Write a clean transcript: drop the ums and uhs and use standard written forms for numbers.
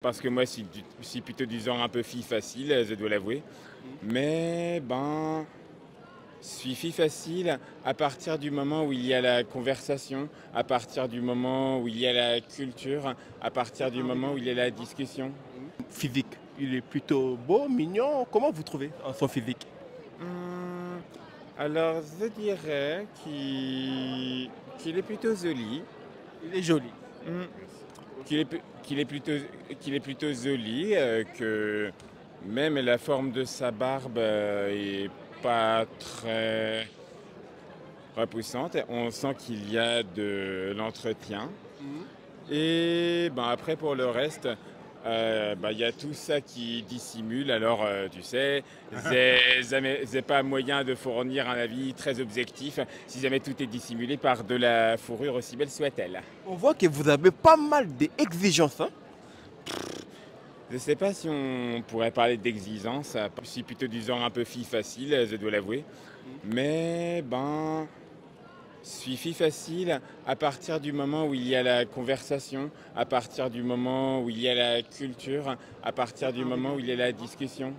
Parce que moi, je suis plutôt du genre un peu fille facile, je dois l'avouer. Mais je suis fille facile à partir du moment où il y a la conversation, à partir du moment où il y a la culture, à partir du moment où il y a la discussion. Physique, il est plutôt beau, mignon. Comment vous trouvez son physique? Hum, alors, je dirais qu'il est plutôt joli. Il est joli. Hum, qu'il est plutôt joli, que même la forme de sa barbe est pas très repoussante. On sent qu'il y a de l'entretien. Et après, pour le reste, il y a tout ça qui dissimule. Alors, tu sais, j'ai pas moyen de fournir un avis très objectif si jamais tout est dissimulé par de la fourrure aussi belle soit-elle. On voit que vous avez pas mal d'exigences, hein? Je sais pas si on pourrait parler d'exigence. Je suis plutôt du genre un peu fille facile, je dois l'avouer. Mais je suis fille facile à partir du moment où il y a la conversation, à partir du moment où il y a la culture, à partir du moment où il y a la discussion.